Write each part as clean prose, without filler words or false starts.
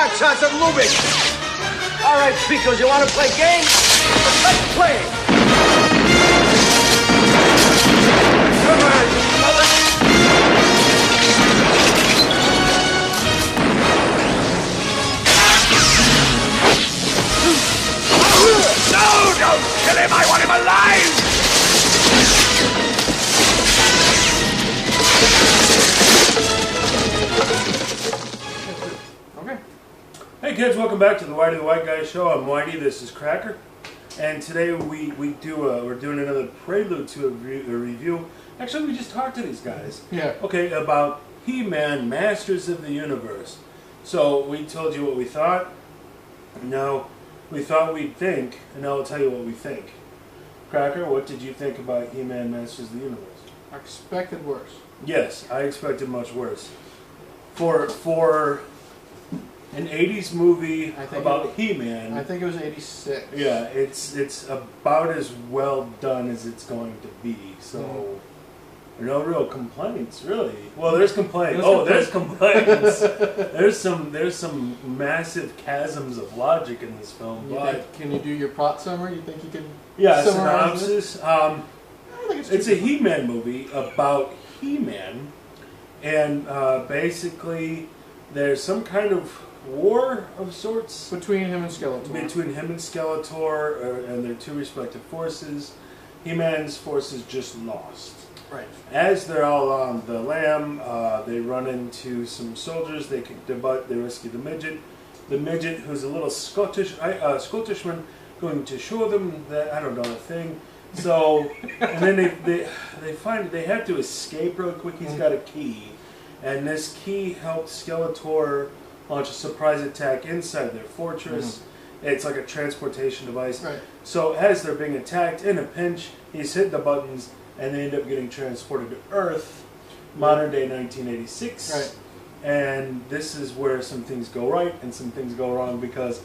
hot shots are moving. All right, Picos, you want to play games? Let's play. Come on, fellas. No, don't kill him. I want him alive. Okay. Hey kids, welcome back to the Whitey the White Guy Show. I'm Whitey, this is Cracker, and today we're doing another prelude to a review. Actually, we just talked to these guys. Yeah. Okay, about He-Man, Masters of the Universe. So we told you what we thought. Now we thought we'd think, and now I'll tell you what we think. Cracker, what did you think about He-Man, Masters of the Universe? I expected worse. Yes, I expected much worse. For an 80s movie about He-Man. I think it was 86. Yeah, it's about as well done as it's going to be. So no real complaints, really. Well, there's complaints. There's complaints. there's some massive chasms of logic in this film. Can you do your plot summary? You think you can? Yeah, summarize synopsis. I think It's a He-Man movie about He-Man, and basically there's some kind of war of sorts between him and Skeletor. Between him and Skeletor and their two respective forces. He-Man's forces just lost. Right. As they're all on the lam, they run into some soldiers. They kick their butt. They rescue the midget. The midget, who's a little Scottishman, going to show them that I don't know a thing. So, and then they find they have to escape real quick. He's got a key, and this key helps Skeletor launch a surprise attack inside their fortress. It's like a transportation device. Right. So as they're being attacked in a pinch, he's hitting the buttons, and they end up getting transported to Earth, modern day 1986. Right. And this is where some things go right and some things go wrong, because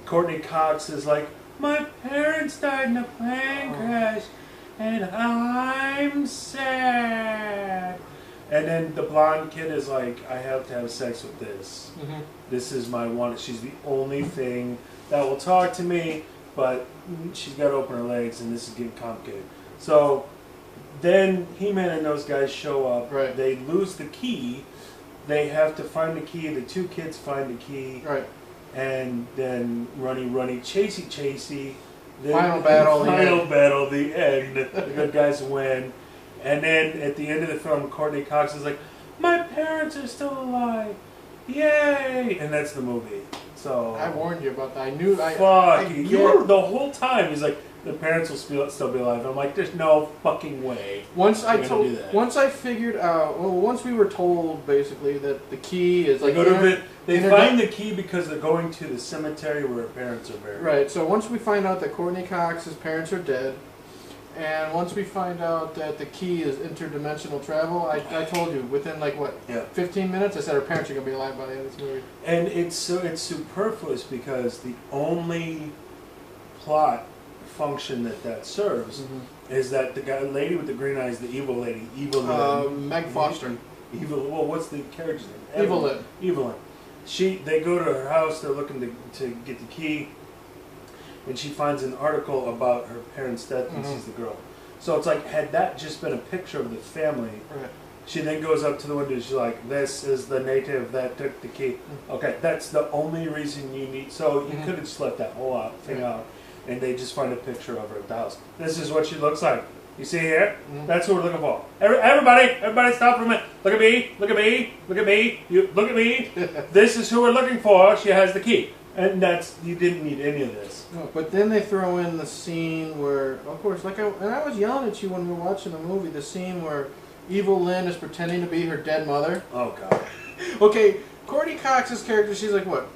Courtney Cox is like, my parents died in a plane crash, and I'm sad. And then the blonde kid is like, I have to have sex with this. This is my one. She's the only thing that will talk to me, but she's got to open her legs, and this is getting complicated. So then He-Man and those guys show up. Right. They lose the key. They have to find the key. The two kids find the key. Right. And then runny, chasey. Final battle, the end. The good guys win. And then at the end of the film, Courtney Cox is like, my parents are still alive. Yay! And that's the movie. So I warned you about that. I knew. You were the whole time. He's like, the parents will still be alive. I'm like, there's no fucking way. Once I figured out. Well, once we were told basically that the key is like they find the key because they're going to the cemetery where her parents are buried. Right. So once we find out that Courtney Cox's parents are dead, and once we find out that the key is interdimensional travel, I told you within 15 minutes, I said her parents are gonna be alive by the end of this movie. And it's superfluous because the only plot function that serves is that the lady with the green eyes, the evil lady, Meg Foster. Well, what's the character's name? Evelyn. They go to her house. They're looking to get the key, and she finds an article about her parents' death and sees the girl. So it's like, had that just been a picture of the family, she then goes up to the window. She's like, "This is the native that took the key." Okay, that's the only reason you need. So you could have just let that whole thing out. And they just find a picture of her at the house. This is what she looks like. You see here? That's what we're looking for. Everybody stop for a minute. Look at me. You look at me. This is who we're looking for. She has the key. And you didn't need any of this. No, but then they throw in the scene where, of course, I was yelling at you when we were watching the movie, the scene where Evil Lynn is pretending to be her dead mother. Oh, God. Okay, Courtney Cox's character, she's like, what?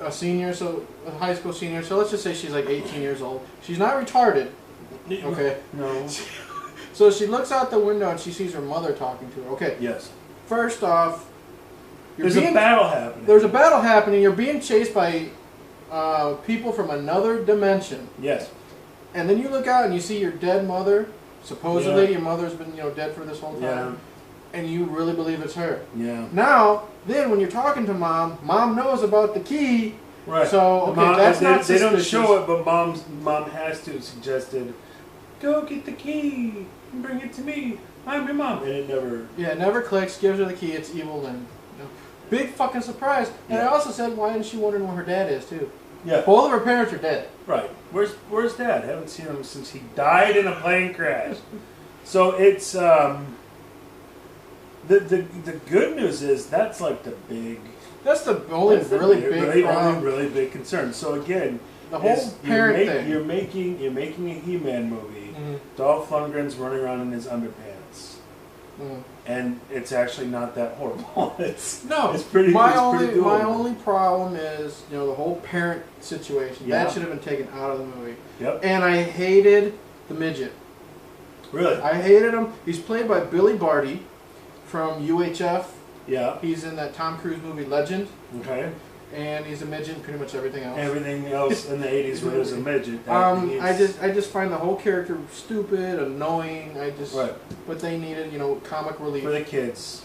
A senior, so a high school senior, so let's just say she's like 18 years old. She's not retarded, okay? No. So she looks out the window and she sees her mother talking to her. Okay. Yes. First off, there's a battle happening. There's a battle happening. You're being chased by people from another dimension. Yes. And then you look out and you see your dead mother. Supposedly your mother's been dead for this whole time. and you really believe it's her. Yeah. Now, then when you're talking to mom knows about the key. Right. So, okay, Mom, that's not they don't suspicious. show it, but mom has to have suggested, go get the key and bring it to me. I'm your mom. And it never... Yeah, it never clicks, gives her the key, it's evil Lynn. You know, big fucking surprise. And I also said, why isn't she wondering where her dad is, too? Yeah. Both of her parents are dead. Right. Where's Dad? Haven't seen him since he died in a plane crash. So it's... The good news is that's like the big... That's the only really big problem. Only really big concern. So again... The whole parent thing. You're making a He-Man movie. Dolph Lundgren's running around in his underpants, and it's actually not that horrible. It's pretty. My doable. only problem is the whole parent situation. Yeah. That should have been taken out of the movie. Yep. And I hated the midget. Really? I hated him. He's played by Billy Barty from UHF. Yeah. He's in that Tom Cruise movie Legend. Okay. And he's a midget in pretty much everything else. Everything else in the 80s where there's a midget. I just find the whole character stupid, annoying. Right. But they needed, comic relief. For the kids.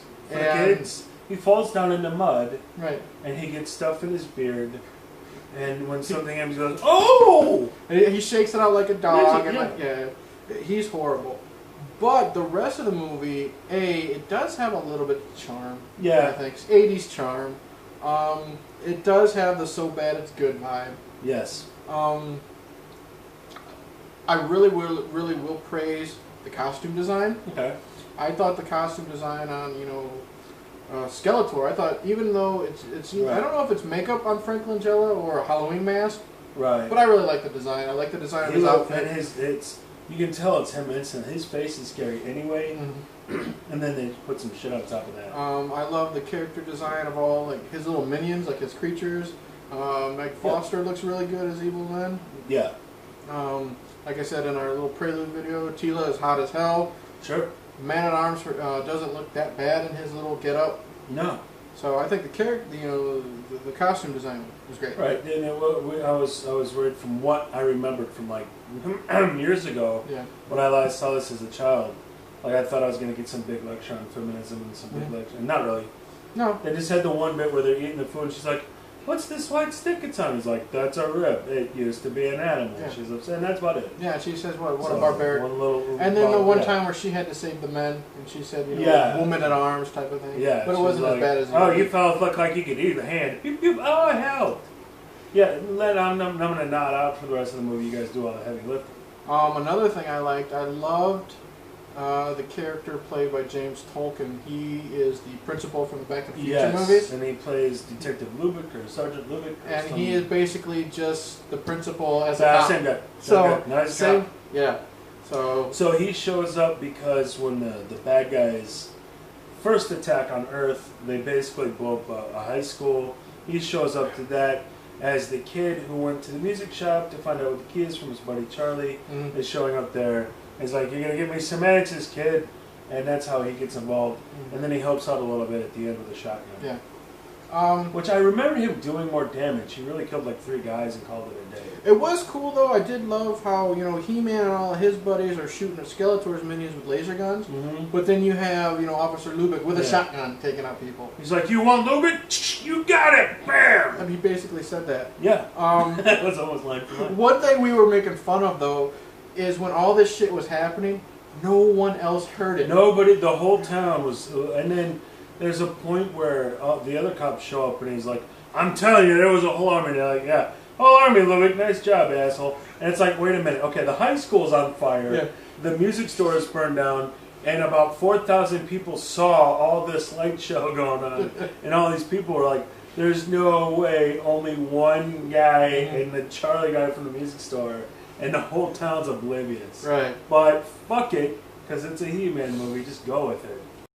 He falls down in the mud. Right. And he gets stuff in his beard. And when something happens, he goes, oh! And he shakes it out like a dog. He's horrible. But the rest of the movie, it does have a little bit of charm. Yeah. I think 80s charm. It does have the so bad it's good vibe. Yes. I really will praise the costume design. Okay. I thought the costume design on Skeletor. I thought even though it's Right. I don't know if it's makeup on Frank Langella or a Halloween mask. Right. But I really like the design. I like the design of his outfit. And you can tell it's him instant. His face is scary anyway. And then they put some shit on top of that. I love the character design of all his little minions, like his creatures. Meg Foster looks really good as Evil Lynn. Yeah. Like I said in our little prelude video, Tila is hot as hell. Sure. Man at Arms doesn't look that bad in his little getup. No. So I think the character, the costume design was great. Right. And I was worried from what I remembered from years ago. Yeah. When I last saw this as a child. I thought I was going to get some big lecture on feminism and some big lecture. And not really. No. They just had the one bit where they're eating the food and she's like, what's this white stick it's on? He's like, that's a rib. It used to be an animal. Yeah. She's upset, and that's about it. Yeah, she says, what a barbaric. One little and then the one time where she had to save the men, and she said, woman at arms type of thing. Yeah. But it wasn't as bad as it oh, you fellas look like you could eat the hand. Beep, beep. Oh, I helped. Yeah, I'm going to nod out for the rest of the movie. You guys do all the heavy lifting. Another thing I loved the character played by James Tolkien. He is the principal from the Back to the Future movies. And he plays Detective Lubick or Sergeant Lubick. And he is basically just the principal as a cop. Same guy. So, nice guy. Yeah. So he shows up because when the bad guys first attack on Earth, they basically blow up a high school. He shows up to that as the kid who went to the music shop to find out what the key is from his buddy Charlie is showing up there. He's like, you're going to give me some answers, kid. And that's how he gets involved. And then he helps out a little bit at the end with a shotgun. Yeah. Which I remember him doing more damage. He really killed 3 guys and called it a day. It was cool, though. I did love how, He-Man and all of his buddies are shooting at Skeletor's minions with laser guns. But then you have, Officer Lubick with a shotgun taking out people. He's like, you want Lubick? You got it! Bam! I mean, he basically said that. Yeah. That was almost line for line. One thing we were making fun of, though, is when all this shit was happening, no one else heard it. Nobody, the whole town was, and then there's a point where the other cops show up and he's like, I'm telling you, there was a whole army. And they're like, yeah, whole army, Lubick, nice job, asshole. And it's like, wait a minute, okay, the high school's on fire, the music store is burned down, and about 4,000 people saw all this light show going on, and all these people were like, there's no way only one guy and the Charlie guy from the music store. And the whole town's oblivious. Right. But fuck it, because it's a He-Man movie. Just go with it.